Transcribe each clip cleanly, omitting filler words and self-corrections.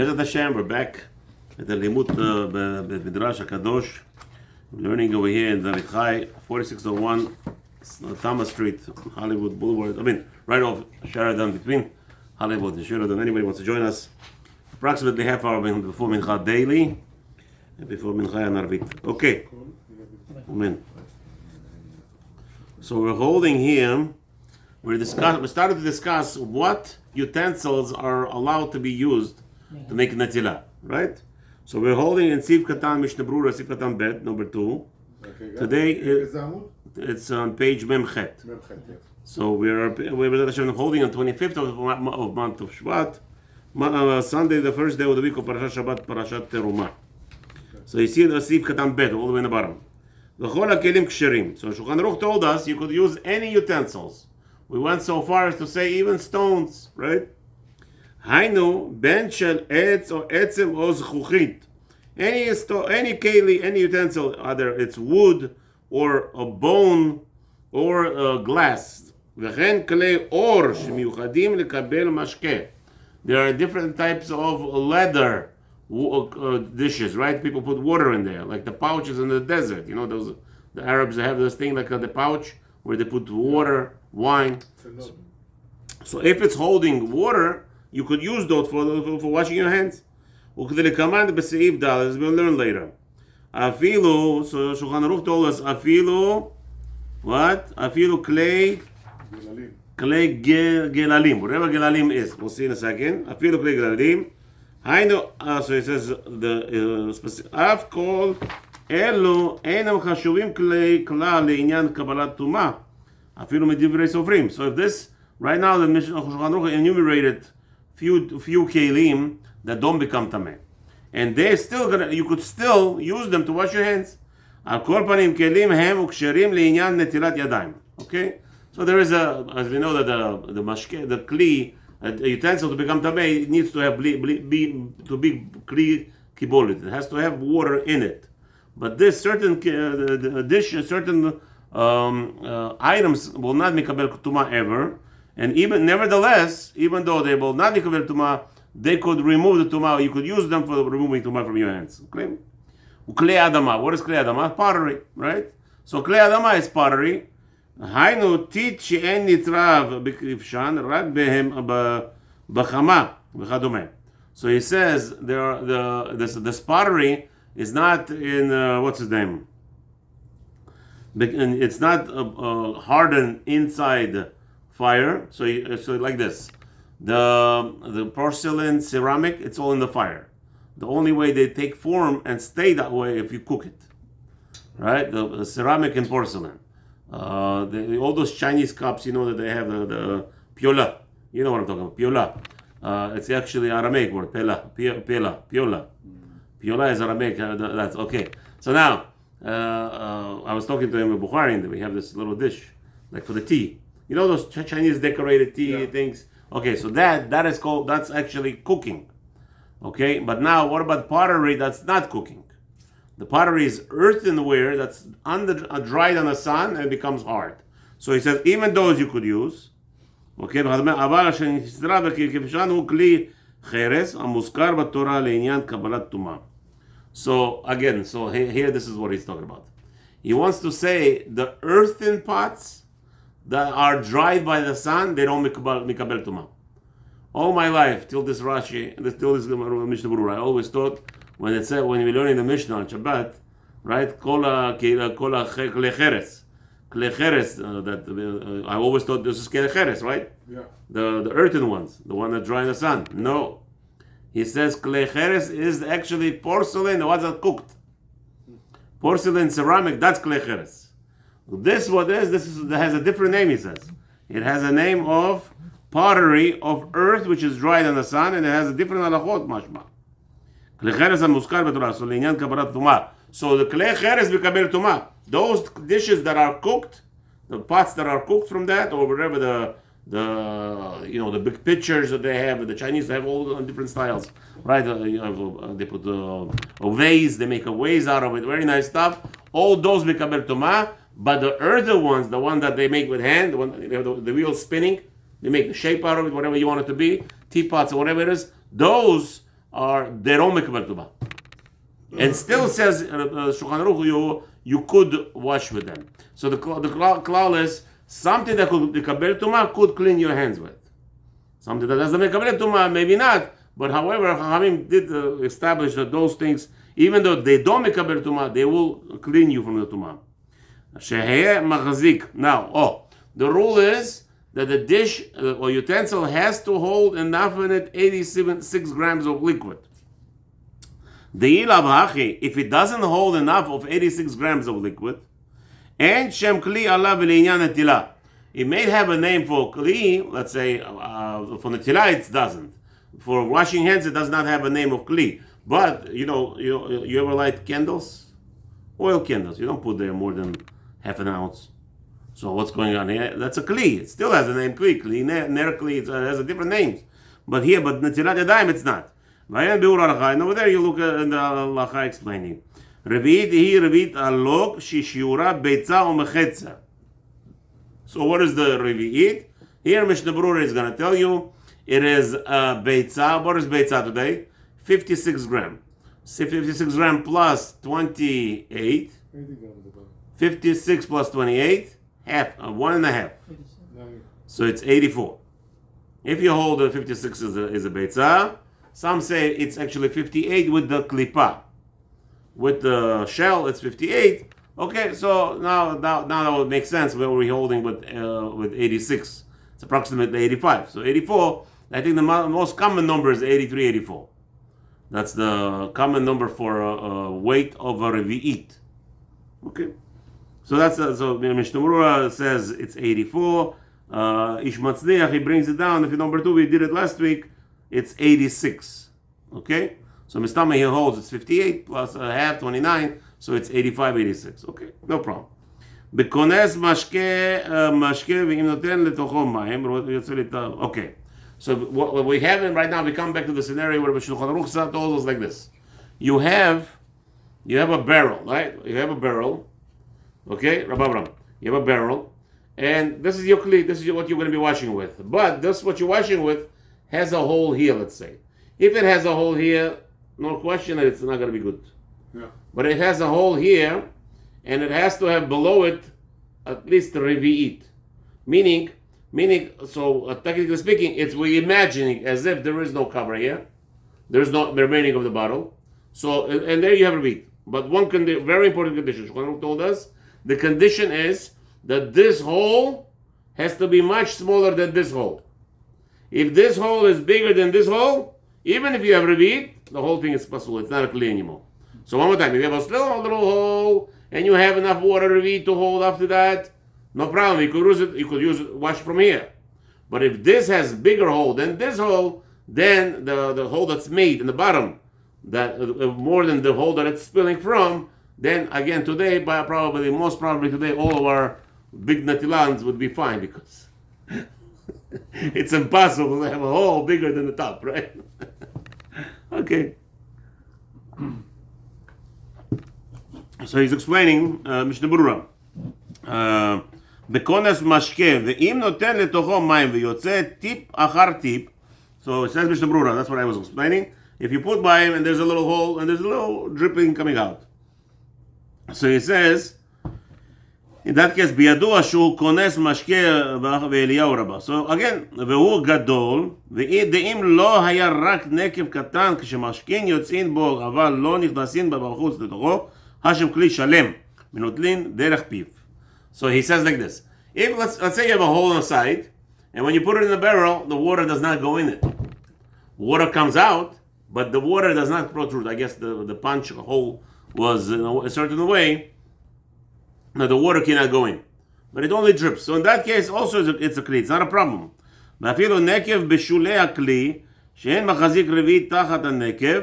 Bezat Hashem, we're back at the Limut Midrash HaKadosh. We're learning over here in the Chai, 4601 Thomas Street, Hollywood Boulevard. Right off Sheridan, between Hollywood and Sheridan. Anybody wants to join us? Approximately half hour before Mincha daily, and before Mincha and Arvit. Okay. Amen. So we're holding here. We started to discuss what utensils are allowed to be used to make netilah, right? So we're holding in Siv Katan Mishnah Berurah, Siv Katan Bet, number 2. Okay, today it's on page Memchet. Yes. So we're holding on 25th of month of Shvat, Sunday, the first day of the week of Parashat Shabbat, Parashat Terumah. So you see the Siv Katan Bet all the way in the bottom. The Chol HaKelim Ksherim. So Shulchan Aruch told us you could use any utensils. We went so far as to say even stones, right? Hainu ben shel etz or etzem or zchuchit. Any keli, any utensil, either it's wood or a bone or a glass. V'chen klei or shemiyuchadim lekabel mashke. There are different types of leather dishes, right? People put water in there, like the pouches in the desert. You know, those the Arabs have this thing like the pouch where they put water, wine. So if it's holding water, you could use those for washing your hands. As we'll learn later. Afilu, so Shulchan Aruch told us, afilu, what? Afilu clay gelalim, whatever gelalim is. We'll see in a second. Afilu clay gelalim. So it says the specific. Af kol elu einam chashuvim clay kla le'inyan kabbalat tumah. Afilu medivrei sofrim. So if this right now the Mishnah of Shulchan Aruch enumerated few kelim that don't become tameh, and they're still you could still use them to wash your hands. Al kol panim kelim hem uksherim le'inyan netilat yadayim. Okay, so there is as we know that the mashke, the kli, a utensil to become tameh, it needs to have be kli kibolit. It has to have water in it. But this certain dish, certain items will not make kabel tumah ever, and even nevertheless, even though they will not make kabel tumah, they could remove the tumah. You could use them for removing tumah from your hands. Okay. Klei adama. What is klei adama? Pottery, right? So klei adama is pottery. Hainu tit she'en nitrav b'krivshan rak behem b'chama v'chadome. So he says this pottery is not in what's his name? It's not hardened inside fire. So like this, the porcelain, ceramic, it's all in the fire. The only way they take form and stay that way if you cook it, right? The ceramic and porcelain. All those Chinese cups, you know that they have the piola. You know what I'm talking about, piola. It's actually Aramaic word, piola. Piola is Aramaic. That's okay. So now, I was talking to him in Bukhari, and we have this little dish, like for the tea. You know those Chinese decorated tea things? Okay, so that's actually cooking. Okay, but now what about pottery? That's not cooking. The pottery is earthenware that's dried on the sun and becomes hard. So he says even those you could use. Okay, so again, here this is what he's talking about. He wants to say the earthen pots that are dried by the sun, they don't mikabel tumah. All my life, till this Rashi, till this Mishnah Berurah, I always thought when we're learning the Mishnah on Shabbat, right? Kol klecheres, that I always thought this is klecheres, right? Yeah. The earthen ones, the one that dry in the sun. No, he says klecheres is actually porcelain, the ones that cooked. Porcelain, ceramic, that's klecheres. This has a different name, he says. It has a name of pottery of earth which is dried in the sun, and it has a different halachot mashma. So the klei cheres b'kabel tumah. Those dishes that are cooked, the pots that are cooked from that, or whatever the big pitchers that they have, the Chinese have all different styles, right? They put a vase, they make a vase out of it, very nice stuff. All those b'kabel tumah. But the earthy ones, the one that they make with hand, the one that they have the wheel spinning, they make the shape out of it, whatever you want it to be, teapots or whatever it is, those they don't make tuma. And still says Shulchan Aruch you could wash with them. So the klal is something that could mekabel tuma could clean your hands with. Something that doesn't mekabel tuma, maybe not. But however, Chachamim did establish that those things, even though they don't mekabel tuma, they will clean you from the tuma. Sheheh machazik. Now, the rule is that the dish or utensil has to hold enough in it 86 grams of liquid. The ilav hachi, if it doesn't hold enough of 86 grams of liquid, and shem kli alav v'leinyan netilah, it may have a name for kli. Let's say for netilah it doesn't. For washing hands, it does not have a name of kli. But you ever light candles, oil candles? You don't put there more than half an ounce. So what's going on here? That's a kli. It still has a name kli. Kli ner kli. It has a different names. But netilat yadayim, it's not. And over there you look at the halacha explaining. Revit alok shishura beitza umechetza. So what is the revi'it? Here Mishnah Berurah is going to tell you it is beitza. What is beitza today? 56 gram. 56 gram plus 28. 56 plus 28, half, 1.5. So it's 84. If you hold the 56 is a beitza, some say it's actually 58 with the klipa. With the shell, it's 58. Okay, so now that would make sense. Where we're holding with 86. It's approximately 85. So 84, I think the most common number is 83, 84. That's the common number for weight of a revi'it. Okay. So that's so Mishnah Berurah says it's 84. Ish Matzliach, he brings it down. If you number 2, we did it last week. It's 86. Okay? So Mistama here holds it's 58 plus a half, 29. So it's 85, 86. Okay, no problem. Bekones mashke ve'im noten letocho mayim. Okay. So what we have right now, we come back to the scenario where Shulchan Aruch told us like this. You have a barrel, right? You have a barrel. Okay, Rabbi Abraham. You have a barrel. And this is your kli. This is what you're going to be washing with. But this, what you're washing with, has a hole here, let's say. If it has a hole here, no question that it's not going to be good. Yeah. But it has a hole here, and it has to have below it at least a revi'it. Meaning, so technically speaking, we're imagining as if there is no cover here. There's no the remaining of the bottle. So, and there you have revi'it. But one very important condition, Shulchan told us, the condition is that this hole has to be much smaller than this hole. If this hole is bigger than this hole, even if you have revi'it, the whole thing is possible. It's not a kli anymore. So one more time, if you have a little hole and you have enough water revi'it to hold after that, no problem. You could use it, wash from here. But if this has bigger hole than this hole, then the hole that's made in the bottom, that more than the hole that it's spilling from, then again today, most probably today, all of our big natilans would be fine because it's impossible to have a hole bigger than the top, right? Okay. So he's explaining Mishnah Berurah. בכונס משקה, ואם נותן לתוכו מים ויוצא טיפ אחר טיפ, so it says Mishnah Berurah, that's what I was explaining. If you put מים and there's a little hole and there's a little dripping coming out. So he says, in that case, בידוע שהוא כונס משקה ואליהו רבה. So again, והוא גדול, ואם לא היה רק נקב קטן, כשמשקין יוצאים בו, אבל לא נכנסים בחוץ לתוכו, השם כלי שלם, ונוטלין דרך פיו. So he says like this. If let's say you have a hole on the side, and when you put it in the barrel, the water does not go in it. Water comes out, but the water does not protrude. I guess the punch hole was in a certain way. No, the water cannot go in. But it only drips. So in that case, also it's a kli. It's not a problem. ואפילו נקב בשולי הכלי, שאין מחזיק רביעית תחת הנקב,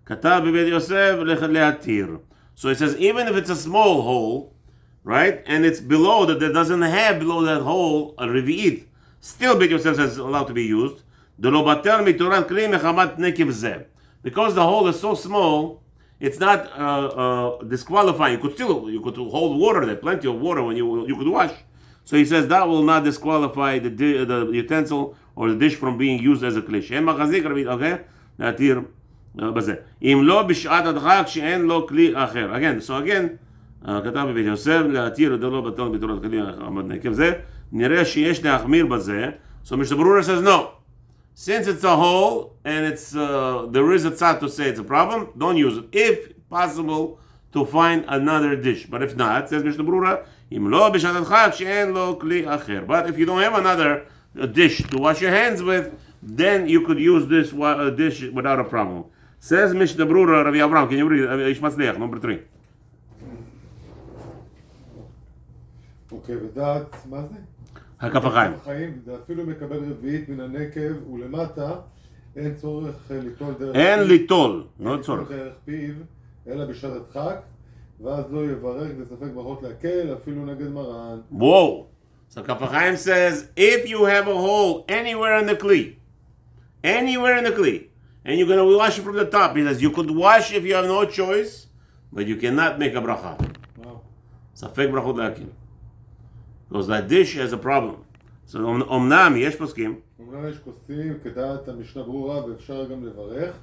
כתב בבית יוסף להתיר. So it says, even if it's a small hole, right, and it's below that doesn't have below that hole a revi'it, still Beit Yosef says it's allowed to be used. Because the hole is so small, it's not disqualifying. You could hold water there, plenty of water when you could wash. So he says that will not disqualify the utensil or the dish from being used as a kli. Okay, בזה. אם לא בשעת הדחק שאין לו כלי אחר. Again, so again, כתב בבית יוסף, להתיר את לא בטל בתורת כלי נקב זה, נראה שיש להחמיר בזה. So Mr. Berurah says no. Since it's a hole and it's there is a tzad to say it's a problem, don't use it. If possible, to find another dish. But if not, says Mishnah Berurah, אם לא בשעת הדחק שאין לו כלי אחר. But if you don't have another dish to wash your hands with, then you could use this dish without a problem. Says Mishnah Berurah, Rabbi Abraham, can you read איש מצליח, number 3. אוקיי, ודעת, מה זה? הכף החיים. ואפילו מקבל רביעית מן הנקב ולמטה, אין צורך ליטול דרך אין ליטול, לא צורך. דרך פיו, אלא בשעת הדחק, ואז לא יברך בספק ברכות להקל, אפילו נגד מרן. Whoa! So כף החיים says, if you have a hole anywhere in the kli, and you're going to wash it from the top, he says, you could wash if you have no choice, but you cannot make a bracha. Wow. ספק ברכות להקל. Because that dish has a problem. So אומנם יש פוסקים. אומנם יש פוסקים כדעת המשנה ברורה ואפשר גם לברך,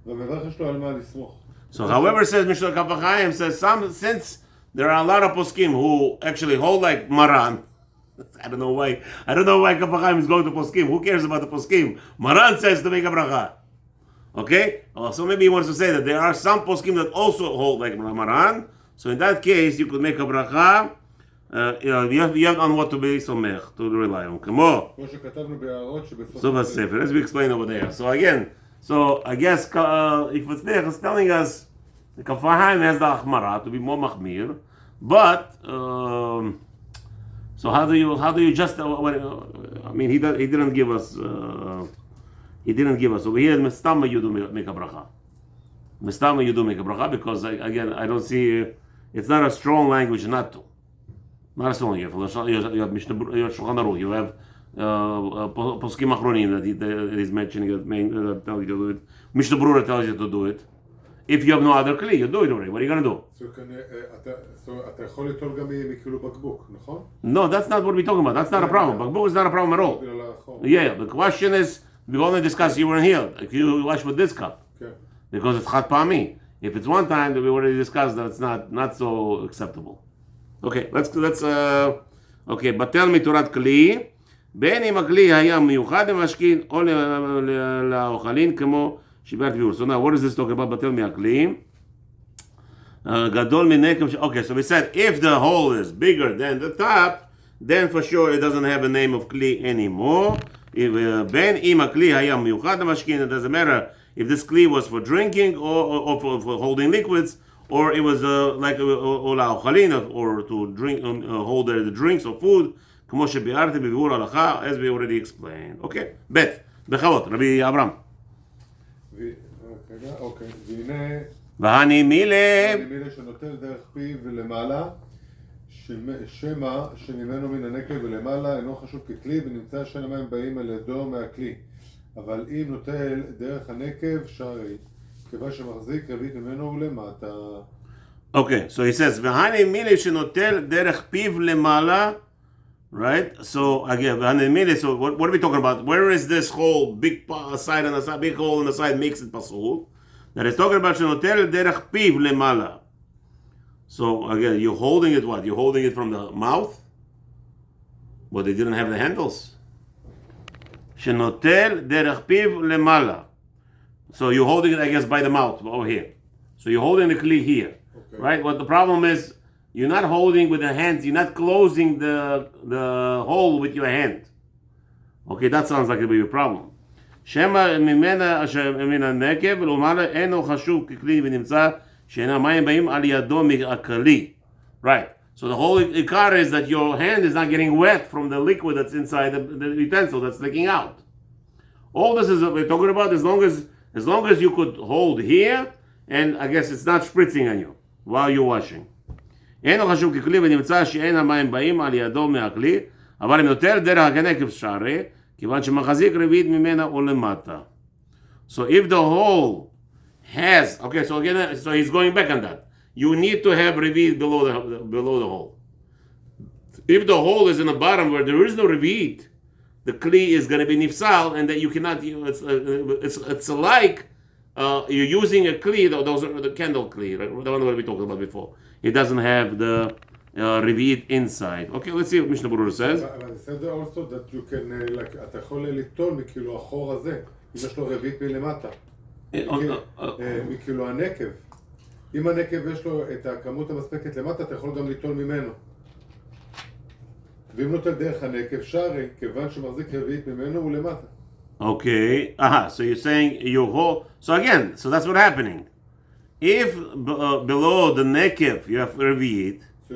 והמברך יש לו על מה לסמוך. So however says Mishnah Kaf HaChaim says since there are a lot of poskim who actually hold like Maran. I don't know why Kaf HaChaim is going to poskim. Who cares about the poskim? Maran says to make a bracha. Okay? So maybe he wants to say that there are some poskim that also hold like Maran. So in that case you could make a bracha. You have on what to be somech, to rely on. כמו שכתבנו בהערות בסוף הספר. As we explain over there. So again, I guess if Matzliach is telling us the Kaf HaChaim has the Achmara to be more Machmir, but so how do you just I mean he didn't give us over here Mestama you do make a bracha. Mestama you do make a bracha because again I don't see it's not a strong language not to. Not a strong. You have Mishnah, you have Shulchan Aruch, you have poskim achronim that he's mentioning that tells you to do it. Mishnah Berurah tells you to do it. If you have no other kli, you do it already. What are you going to do? אתה יכול ליטול גם מכאילו בקבוק, נכון? No, that's not what we're talking about. That's not a problem. Bakbuk is not a problem at all. Yeah, the question is, we only discussed you weren't here. If you wash with this cup, because it's chat pa'ami. If it's one time, that we already discussed that it's not so acceptable. Okay, let's okay, בטל מתורת כלי, בין אם הכלי היה מיוחד למשכין או לאוכלין כמו שיברת ביור. So now, what is this talking about? בטל מהכלי. גדול מנקב, okay, so we said if the hole is bigger than the top, then for sure it doesn't have a name of kli anymore. בין אם הכלי היה מיוחד למשכין, it doesn't matter if this kli was for drinking or for holding liquids, or it was like or to drink, hold the drinks or food, כמו שביארתי בביאור הלכה, as we already explained. Okay, ב' בחוות, רבי אברהם. אוקיי, והנה... והני מילה שנוטל דרך פיו ולמעלה, שמא שממנו מן הנקב ולמעלה אינו חשוב ככלי, ונמצא שאין המים באים על ידו מהכלי. אבל אם נוטל דרך הנקב שרי, כיוון שמחזיק רבית ממנו ולמטה. Okay, so he says, והני מילה שנוטל דרך פיו למעלה, right? So again, והני מילה, so what are we talking about? Where is this whole big side and the side, big hole in the side makes it pasul? That is talking about שנוטל דרך פיו למעלה. So again, you're holding it what? You're holding it from the mouth? But they didn't have the handles. שנוטל דרך פיו למעלה. So you're holding it, I guess, by the mouth over here. So you're holding the kli here, okay. Right? What the problem is, you're not holding with the hands. You're not closing the hole with your hand. Okay, that sounds like it will be a problem. שמא ממנה מן הנקב ולמעלה אינו חשוב ככלי ונמצא שאין המים באים על ידו מהכלי. Right. So the whole ikar is that your hand is not getting wet from the liquid that's inside the utensil that's leaking out. All this is what we're talking about. As long as you could hold here, and I guess it's not spritzing on you while you're washing. אינו חשוב ככלי ונמצא שאין המים באים על ידו מהכלי, אבל אם נוטל דרך הנקב שרי, כיוון שמחזיק רביעית ממנה או למטה. So if the hole has, okay, so again, so he's going back on that. You need to have reveat below the hole. If the hole is in the bottom where there is no reveat, the kli is going to be nifsal, and that you cannot. It's like you're using a kli, those are the candle kli, right? The one that we talked about before. It doesn't have the revit inside. Okay, let's see what Mishnah Berurah says. אבל בסדר also that you can, like, אתה יכול ליטול מכאילו החור הזה, אם יש לו רבית מלמטה. מכאילו הנקב. אם הנקב יש לו את הכמות המספקת למטה, אתה יכול גם ליטול ממנו. ואם נוטל דרך הנקב, שרי, כיוון שמחזיק רבית ממנו הוא למטה. Okay, so you're saying you hold. So again, so that's what's happening. If below the nekev you have revit, אתה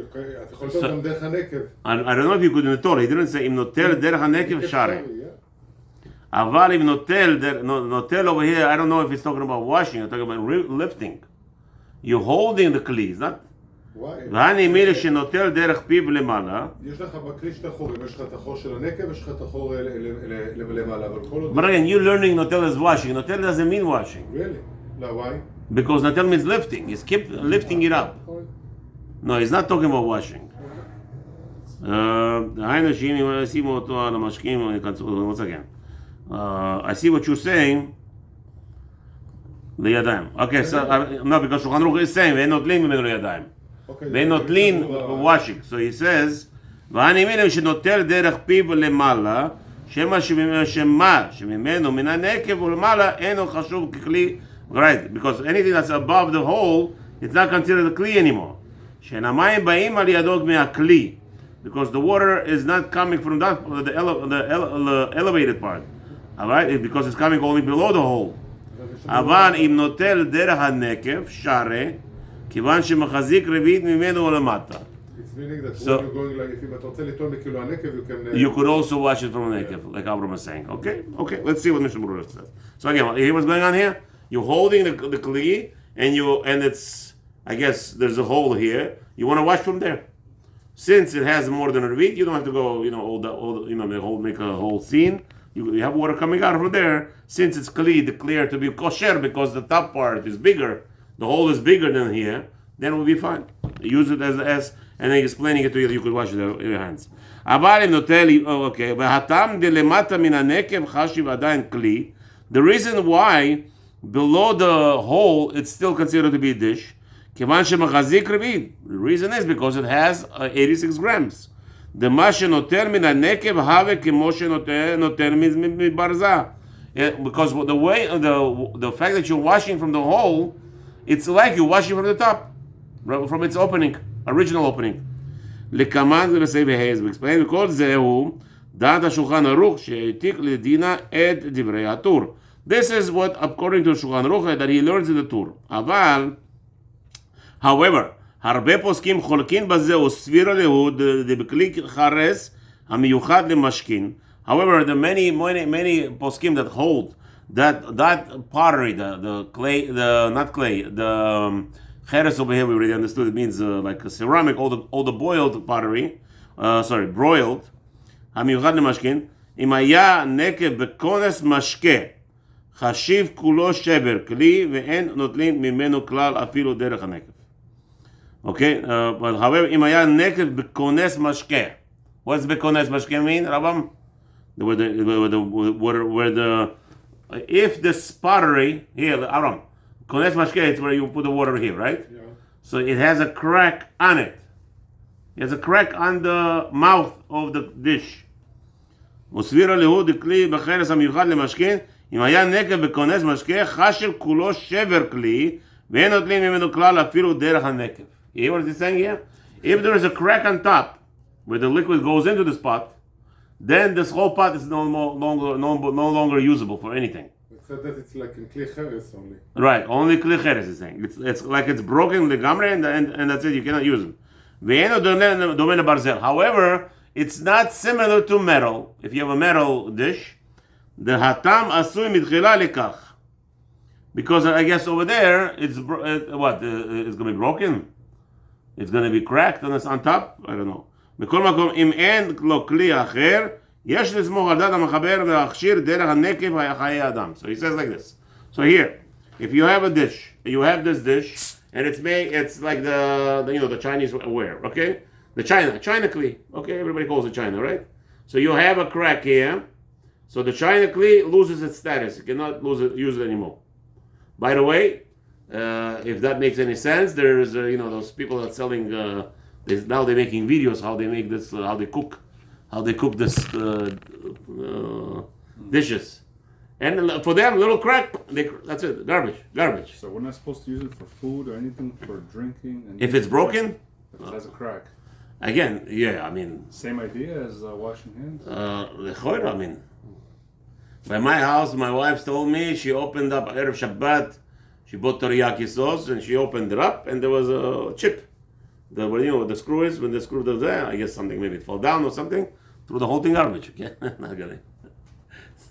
יכול ליטול גם דרך הנקב. I don't know if you could notol. He didn't say אם נוטל דרך הנקב שרי. אבל אם נוטל over here, I don't know if he's talking about washing or talking about lifting. You're holding the kli, it's not. והני מילה שנוטל דרך פיו למעלה. יש לך בכלי שתי חורים, יש לך את החור של הנקב, יש לך את החור למעלה, אבל כל עוד... But again, you're learning notel is washing. Notel doesn't mean washing. Really? No, why? Because notel means lifting. He's keep lifting it up. No, he's not talking about washing. היינו שאם ישימו אותו על המשקים, once again. I see what you're saying. לידיים. Okay, so, no, because Shulchan Aruch is saying, ואין נוטלים ממנו לידיים. ואין נוטלים washing. So he says, ואני מילה שנוטל דרך פיו למעלה, שמה שממנו מן הנקב ולמעלה אינו חשוב ככלי, right, because anything that's above the hole, it's not considered a kli anymore. שאין המים באים על ידו מהכלי, because the water is not coming from that, the elevated part, alright, because it's coming only below the hole. אבל אם נוטל דרך הנקב, שרה, כיוון שמחזיק רביעית ממנו למטה. It's meaning that So, when you're going, like, if אתה רוצה ליטול מכאילו הנקב, you could also wash it from the nekev, like Avram was saying. Okay, let's see what Mishnah Berurah says. So again, you hear what's going on here? You're holding the kli, and it's, I guess there's a hole here. You want to wash from there. Since it has more than a revit, you don't have to go, make a whole scene. You have water coming out from there. Since it's declared to be kosher because the top part is bigger, the hole is bigger than here, then it will be fine. Use it as and then explaining it to you that you could wash your hands. The reason why below the hole it's still considered to be a dish, the reason is because it has 86 grams. The mashe noter min hanekev have kemoshe noter min barza. Because the way the fact that you're washing from the hole, it's like you're washing from the top, from its opening, original opening. Lekaman we explain because zehu dat Shulchan Aruch she'etik ledina et divrei hatur. This is what according to Shulchan Aruch that he learns in the Tur. However, הרבה פוסקים חולקים בזה וסביר להו דבכלי חרס המיוחד למשכין. However, the many poskim that hold that pottery, the clay, the cheres over here we already understood. It means like a ceramic, all the boiled pottery, broiled. המיוחד למשכין. אם היה נקב בכונס משקה, חשיב כולו שבר כלי, ואין נוטלים ממנו כלל אפילו דרך הנקב. Okay, but however, אם היה נקב בכונס משקה. What's בכונס משקה mean, Rabam? If this pottery here, Aram, kones mashke, it's where you put the water here, right? Yeah. So it has a crack on it. It has a crack on the mouth of the dish. וסביר להו דכלי בחרס המיוחד למשכין, אם היה נקב בכונס משקה, חשב כולו שבר כלי, ואין נוטלים ממנו כלל אפילו דרך הנקב. You hear what he's saying here? If there is a crack on top, where the liquid goes into this pot, then this whole pot is no longer usable for anything. Except that it's like in kli cheres only. Right, only kli cheres is saying. It's like it's broken legamre and that's it. You cannot use it. However, it's not similar to metal. If you have a metal dish, the hatam asui mitchila lekach. Because I guess over there it's it's going to be broken. It's going to be cracked and it's on top. I don't know. בכל מקום, אם אין לו כלי אחר, יש לסמוך על דעת המחבר ולהכשיר דרך הנקב חיי אדם. So he says like this. So here, if you have a dish, you have this dish, and it's like the Chinese ware, okay? The China kli, okay? Everybody calls it China, right? So you have a crack here, so the China kli loses its status. You cannot use it anymore. By the way, if that makes any sense, there's those people that are selling. Now they're making videos how they make this, how they cook this dishes, and for them, little crack. That's it, garbage. So we're not supposed to use it for food or anything for drinking. And If it's broken, if it has a crack. Again, yeah, I mean, Same idea as washing hands. I mean, by my house, my wife told me she opened up Erev Shabbat. She bought teriyaki sauce and she opened it up, and there was a chip. The screw is, when the screw does that, I guess something, maybe it fell down or something, threw the whole thing garbage. Okay, not gonna.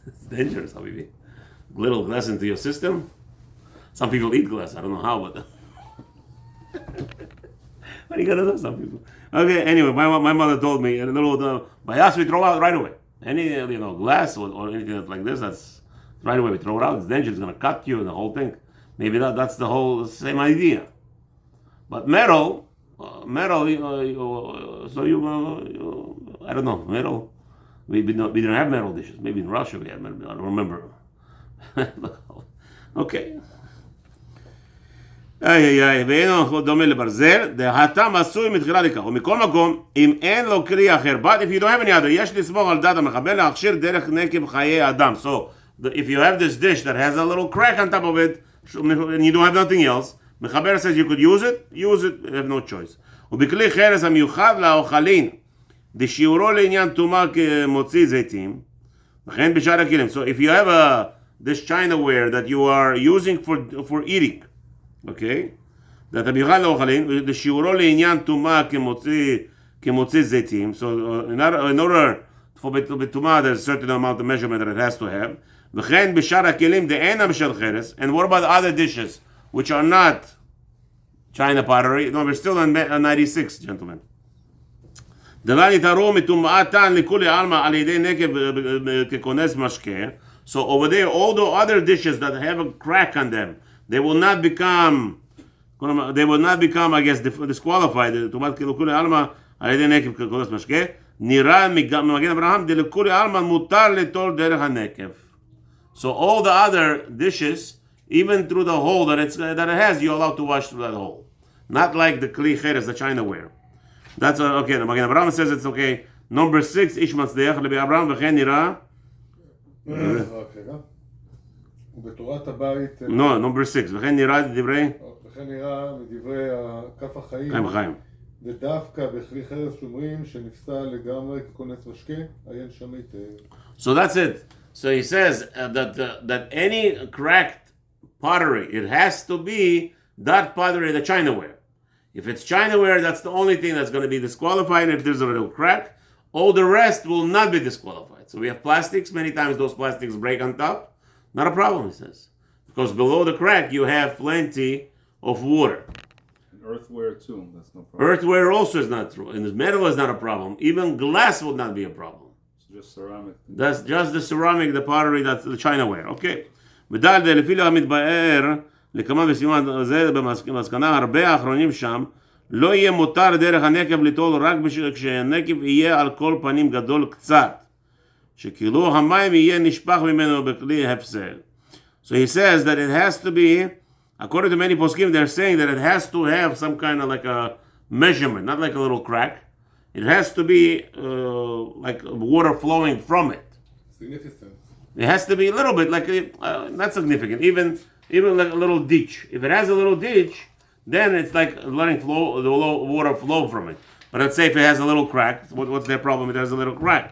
It's dangerous, Habibi. Little glass into your system. Some people eat glass. I don't know how, but what are you gonna do? Some people. Okay. Anyway, my mother told me a little. By us, we throw out right away. Any glass or anything that's like this, that's right away we throw it out. It's dangerous. It's gonna cut you and the whole thing. Maybe that's the whole same idea. But metal. So I don't know, metal. We didn't have metal dishes. Maybe in Russia we had metal. I don't remember. Okay. ואינו דומה לברזל, דהתם עשוי מתחילה לכך, ומכל מקום, אם אין לו כלי אחר, but if you don't have any other, יש לסמוך על דעת המחבל להכשיר דרך נקב חיי אדם. So, if you have this dish that has a little crack on top of it, and you don't have nothing else, מחבר says you could use it, you have no choice. ובכלי חרס המיוחד לאוכלין, דשיעורו לעניין טומאה כמוציא זיתים, וכן בשאר הכלים. So if you have this chinaware that you are using for eating, okay, that המיוחד לאוכלין, דשיעורו לעניין טומאה כמוציא זיתים, so in order for בטומאה there's a certain amount of measurement that it has to have, וכן בשאר הכלים דאינם של חרס, and what about other dishes which are not China pottery? No, we're still on 96, gentlemen. דבר יתארו מטומאתן לכולי עלמא על ידי נקב ככונס משקה. So over there, all the other dishes that have a crack on them, they will not become, I guess, disqualified. טומאת לכולי עלמא על ידי נקב ככונס משקה. נראה ממגן אברהם דלכולי עלמא מותר לטול דרך הנקב. So all the other dishes, even through the hole that it has, you're allowed to wash through that hole. Not like the kli cheres, the chinaware. That's okay. The Magen Avraham says it's okay. Number 6, ish matzliach lebi Avraham v'chen nira. ובתורת הבית... No, number 6. וכן נראה דברי... וכן נראה מדברי כף החיים. חיים. ודווקא בכלי חרס שומרים שנפסל לגמרי ככונס משקה, עיין שם היטב. So that's it. So he says that any cracked pottery, it has to be that pottery, the chinaware. If it's chinaware, that's the only thing that's going to be disqualified. If there's a little crack, all the rest will not be disqualified. So we have plastics. Many times those plastics break on top. Not a problem, he says. Because below the crack, you have plenty of water. And earthware too, that's no problem. Earthware also is not true. And metal is not a problem. Even glass would not be a problem. It's just ceramic. That's just the ceramic, the pottery, that's the chinaware. Okay. ודל לפי המתבאר, לכמה וסימן זה במסקנה, הרבה האחרונים שם, לא יהיה מותר דרך הנקב ליטול רק כשהנקב יהיה על כל פנים גדול קצת, שכאילו המים יהיה נשפך ממנו בכלי הפסל. So he says that it has to be, according to many poskim, they're saying that it has to have some kind of like a measurement, not like a little crack. It has to be like water flowing from it. Significant. It has to be a little bit like not significant, even like a little ditch. If it has a little ditch, then it's like letting the water flow from it. But let's say if it has a little crack, what's their problem? It has a little crack.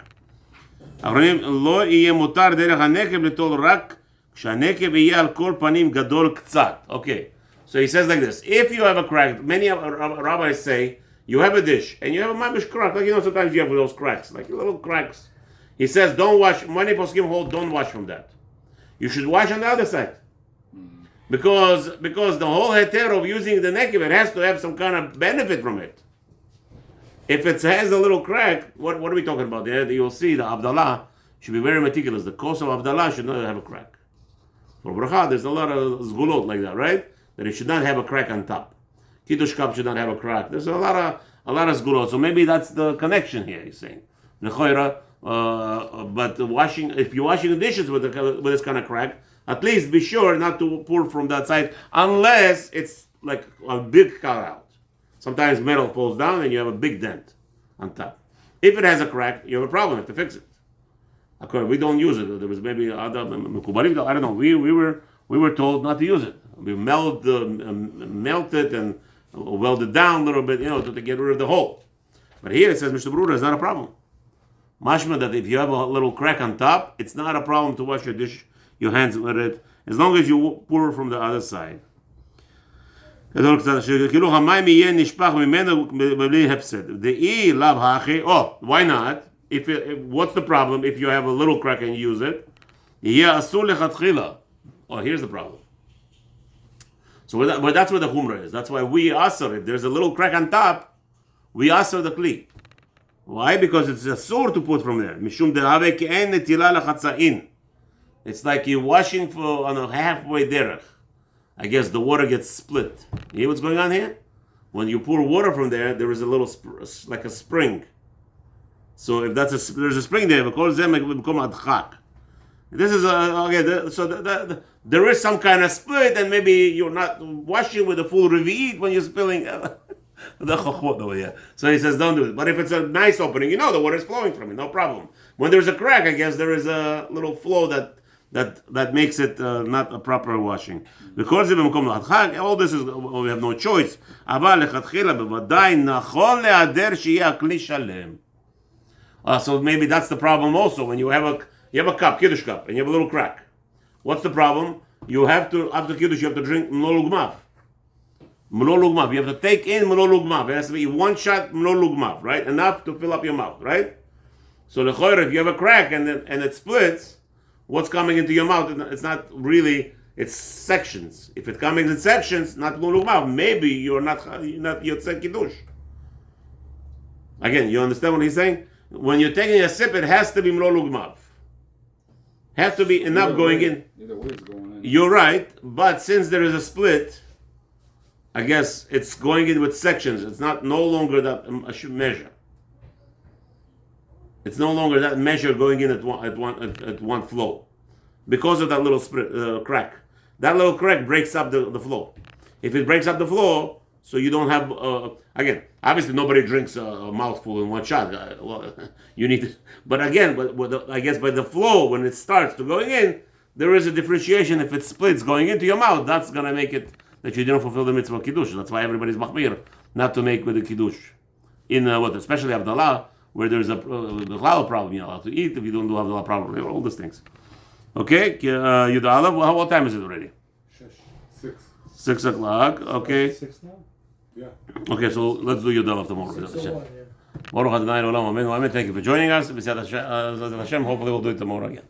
לא יהיה מותר דרך הנקב לטול רק כשהנקב יהיה על כל פנים גדול קצת. Okay, so he says like this: if you have a crack, many rabbis say you have a dish and you have a mamish crack, like sometimes you have those cracks, like little cracks. He says don't wash. Many poskim hold don't wash from that. You should wash on the other side, because the whole heter of using the nekev, it has to have some kind of benefit from it. If it has a little crack, what are we talking about there? You'll see the Abdallah should be very meticulous. The course of Abdallah should not have a crack. For Berurah, there's a lot of zgulot like that, right? That it should not have a crack on top. Kiddush cup should not have a crack. There's a lot of zgulot. So maybe that's the connection here. He's saying, but if you're washing the dishes with this kind of crack, at least be sure not to pour from that side unless it's like a big cutout. Sometimes metal falls down and you have a big dent on top. If it has a crack, you have a problem. You have to fix it. Okay, we don't use it. There was maybe other I don't know. We were told not to use it. We melt it and weld it down a little bit, to get rid of the hole. But here it says Mishnah Berurah is not a problem. Mashma that if you have a little crack on top, it's not a problem to wash your hands with it, as long as you pour from the other side. Oh, why not? What's the problem if you have a little crack and you use it? Oh, here's the problem. So that's where the chumrah is. That's why we asr. If there's a little crack on top, we asr the kli. Why? Because it's asur to put from there. It's like you're washing on a halfway derech. I guess the water gets split. You hear what's going on here? When you pour water from there, there is a little like a spring. So if there's a spring there, this is there is some kind of split, and maybe you're not washing with a full revi'it when you're spilling. So he says, don't do it. But if it's a nice opening, the water is flowing from it, no problem. When there's a crack, I guess there is a little flow that makes it not a proper washing. Because all this is, we have no choice. So maybe that's the problem also. When you have a cup, kiddush cup, and you have a little crack. What's the problem? You have to, after kiddush, you have to drink mlo lugmav. Mlo lugmav. You have to take in mlo lugmav. It has to be one shot mlo lugmav, right? Enough to fill up your mouth, right? So the choyer, if you have a crack and it splits, what's coming into your mouth? It's not really. It's sections. If it's coming in sections, not mlo lugmav, maybe you're not yotzei kiddush. Again, you understand what he's saying? When you're taking a sip, it has to be mlo lugmav. Has to be enough going in. Either way it's going in. You're right, but since there is a split, I guess it's going in with sections. It's no longer that measure. It's no longer that measure going in at one flow, because of that little crack. That little crack breaks up the flow. If it breaks up the flow, so you don't have again. Obviously, nobody drinks a mouthful in one shot. You need to, but again, I guess by the flow when it starts to going in, there is a differentiation. If it splits going into your mouth, that's gonna make it that you didn't fulfill the mitzvah kiddush. That's why everybody's machmir not to make with the kiddush in especially Havdalah, where there's a halal problem. You're allowed to eat if you don't do Havdalah problem. All those things. Okay, Yud Aleph. What time is it already? 6 o'clock. Okay. 6 now? Yeah. Okay, so let's do Yud Aleph tomorrow. Baruch Adonai Olam Amen. Thank you for joining us. Hopefully we'll do it tomorrow again.